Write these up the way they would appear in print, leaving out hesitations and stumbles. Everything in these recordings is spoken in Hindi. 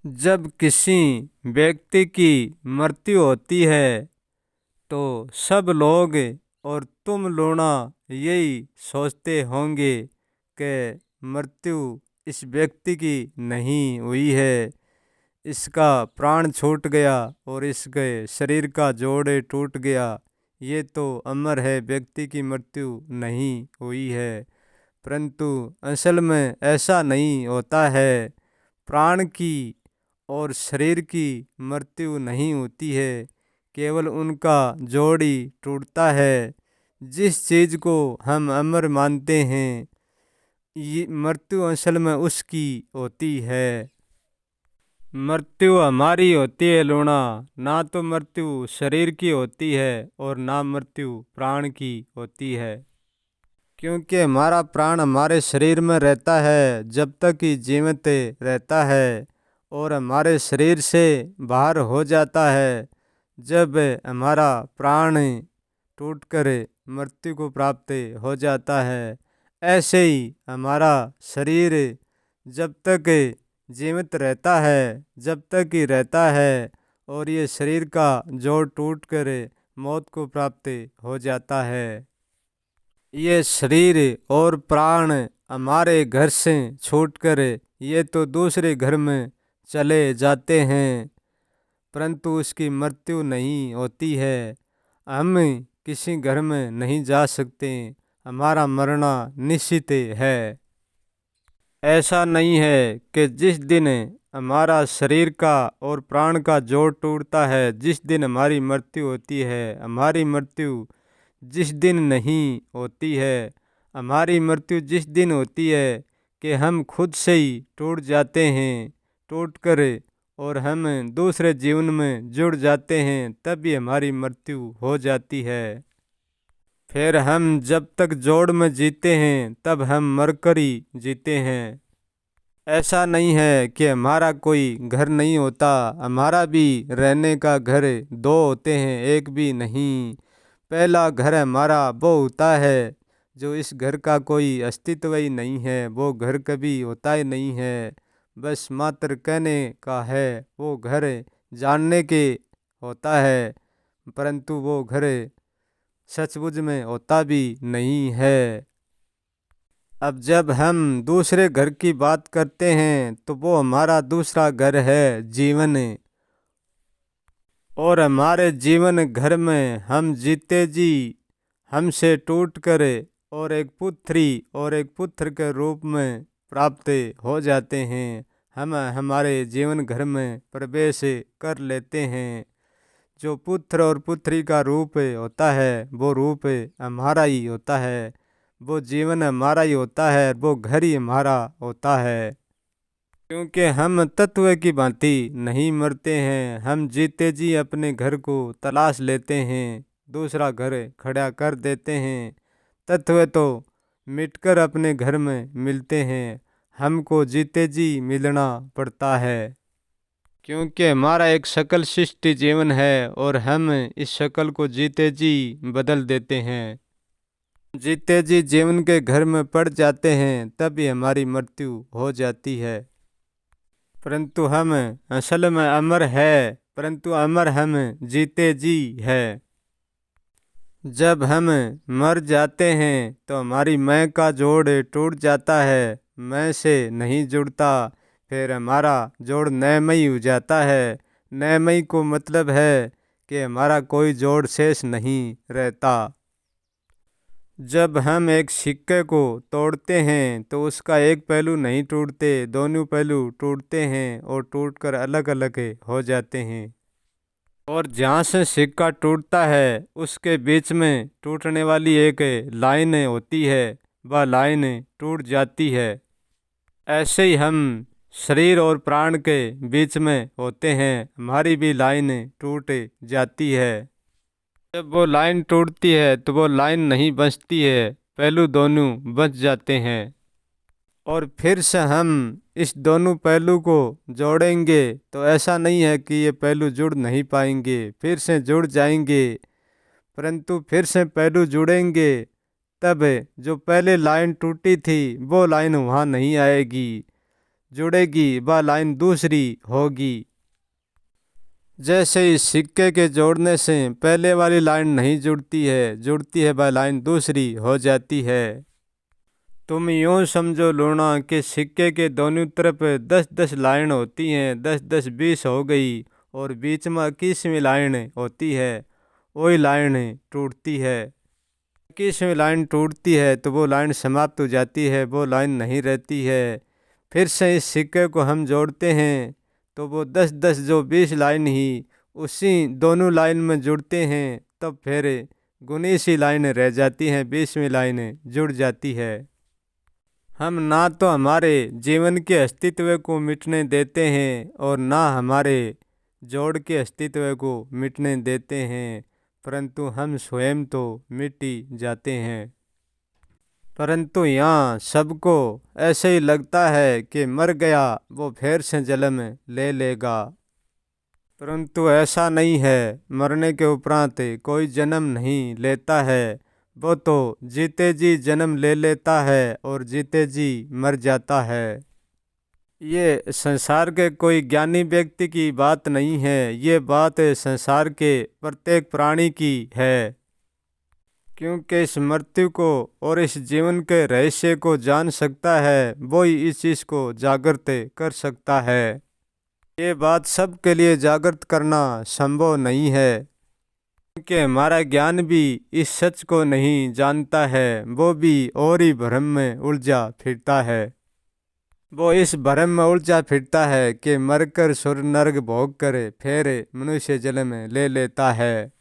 जब किसी व्यक्ति की मृत्यु होती है तो सब लोग और तुम लोना यही सोचते होंगे कि मृत्यु इस व्यक्ति की नहीं हुई है, इसका प्राण छूट गया और इसके शरीर का जोड़ टूट गया। ये तो अमर है, व्यक्ति की मृत्यु नहीं हुई है। परंतु असल में ऐसा नहीं होता है। प्राण की और शरीर की मृत्यु नहीं होती है, केवल उनका जोड़ी टूटता है। जिस चीज़ को हम अमर मानते हैं, ये मृत्यु असल में उसकी होती है। मृत्यु हमारी होती है लूणा, ना तो मृत्यु शरीर की होती है और ना मृत्यु प्राण की होती है। क्योंकि हमारा प्राण हमारे शरीर में रहता है जब तक कि जीवित रहता है, और हमारे शरीर से बाहर हो जाता है जब हमारा प्राण टूटकर मृत्यु को प्राप्त हो जाता है। ऐसे ही हमारा शरीर जब तक जीवित रहता है, जब तक ही रहता है, और ये शरीर का जोड़ टूट कर मौत को प्राप्त हो जाता है। ये शरीर और प्राण हमारे घर से छूटकर ये तो दूसरे घर में चले जाते हैं, परंतु उसकी मृत्यु नहीं होती है। हम किसी घर में नहीं जा सकते, हमारा मरना निश्चित है। ऐसा नहीं है कि जिस दिन हमारा शरीर का और प्राण का जोड़ टूटता है, जिस दिन हमारी मृत्यु होती है। हमारी मृत्यु जिस दिन नहीं होती है, हमारी मृत्यु जिस दिन होती है कि हम खुद से ही टूट जाते हैं, टूट कर और हम दूसरे जीवन में जुड़ जाते हैं, तभी हमारी मृत्यु हो जाती है। फिर हम जब तक जोड़ में जीते हैं तब हम मरकर ही जीते हैं। ऐसा नहीं है कि हमारा कोई घर नहीं होता, हमारा भी रहने का घर दो होते हैं, एक भी नहीं। पहला घर हमारा वो होता है जो इस घर का कोई अस्तित्व ही नहीं है, वो घर कभी होता ही नहीं है, बस मात्र कहने का है। वो घर जानने के होता है, परंतु वो घर सचमुच में होता भी नहीं है। अब जब हम दूसरे घर की बात करते हैं तो वो हमारा दूसरा घर है जीवन। और हमारे जीवन घर में हम जीते जी हमसे टूट कर और एक पुत्री और एक पुत्र के रूप में प्राप्त हो जाते हैं। हम हमारे जीवन घर में प्रवेश कर लेते हैं। जो पुत्र और पुत्री का रूप होता है वो रूप हमारा ही होता है, वो जीवन हमारा ही होता है, वो घर ही हमारा होता है। क्योंकि हम तत्व की भांति नहीं मरते हैं, हम जीते जी अपने घर को तलाश लेते हैं, दूसरा घर खड़ा कर देते हैं। तत्व तो मिटकर अपने घर में मिलते हैं, हमको जीते जी मिलना पड़ता है। क्योंकि हमारा एक शकल सृष्टि जीवन है और हम इस शकल को जीते जी बदल देते हैं। जीते जी जीवन के घर में पड़ जाते हैं, तभी हमारी मृत्यु हो जाती है। परंतु हम असल में अमर है, परंतु अमर हम जीते जी है। जब हम मर जाते हैं तो हमारी मैं का जोड़ टूट जाता है, मैं से नहीं जुड़ता। फिर हमारा जोड़ नयमयी हो जाता है। नयमयी को मतलब है कि हमारा कोई जोड़ शेष नहीं रहता। जब हम एक सिक्के को तोड़ते हैं तो उसका एक पहलू नहीं टूटते, दोनों पहलू टूटते हैं और टूटकर अलग अलग हो जाते हैं। और जहाँ से सिक्का टूटता है उसके बीच में टूटने वाली एक लाइन होती है, वह लाइन टूट जाती है। ऐसे ही हम शरीर और प्राण के बीच में होते हैं, हमारी भी लाइन टूट जाती है। जब वो लाइन टूटती है तो वो लाइन नहीं बचती है, पहलू दोनों बच जाते हैं। और फिर से हम इस दोनों पहलू को जोड़ेंगे तो ऐसा नहीं है कि ये पहलू जुड़ नहीं पाएंगे, फिर से जुड़ जाएंगे। परंतु फिर से पहलू जुड़ेंगे तब जो पहले लाइन टूटी थी वो लाइन वहाँ नहीं आएगी। जुड़ेगी वह लाइन दूसरी होगी। जैसे इस सिक्के के जोड़ने से पहले वाली लाइन नहीं जुड़ती है वह लाइन दूसरी हो जाती है। तुम यूँ समझो लूना कि सिक्के के दोनों तरफ 10-10 लाइन होती हैं, 10-10 20 हो गई, और बीच में 21वीं लाइन होती है। वही लाइन टूटती है। 21वीं लाइन टूटती है तो वो लाइन समाप्त हो जाती है, वो लाइन नहीं रहती है। फिर से इस सिक्के को हम जोड़ते हैं तो वो 10-10 जो 20 लाइन ही उसी दोनों लाइन में जुड़ते हैं, तब फिर 19वीं लाइन रह जाती हैं, 20वीं लाइन जुड़ जाती है। हम ना तो हमारे जीवन के अस्तित्व को मिटने देते हैं और ना हमारे जोड़ के अस्तित्व को मिटने देते हैं, परंतु हम स्वयं तो मिट ही जाते हैं। परंतु यहाँ सबको ऐसे ही लगता है कि मर गया वो फिर से जन्म ले लेगा, परंतु ऐसा नहीं है। मरने के उपरांत कोई जन्म नहीं लेता है, वो तो जीते जी जन्म ले लेता है और जीते जी मर जाता है। ये संसार के कोई ज्ञानी व्यक्ति की बात नहीं है, ये बात संसार के प्रत्येक प्राणी की है। क्योंकि इस मृत्यु को और इस जीवन के रहस्य को जान सकता है, वो ही इस चीज़ को जागृत कर सकता है। ये बात सबके लिए जागृत करना संभव नहीं है, क्योंकि हमारा ज्ञान भी इस सच को नहीं जानता है, वो भी और ही भ्रम में उलझा फिरता है। वो इस भ्रम में उलझा फिरता है कि मरकर स्वर्ग नरक भोग कर फिर मनुष्य जन्म ले लेता है,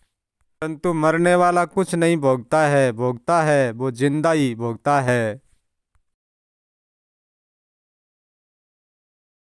परंतु मरने वाला कुछ नहीं भोगता है वो जिंदा ही भोगता है।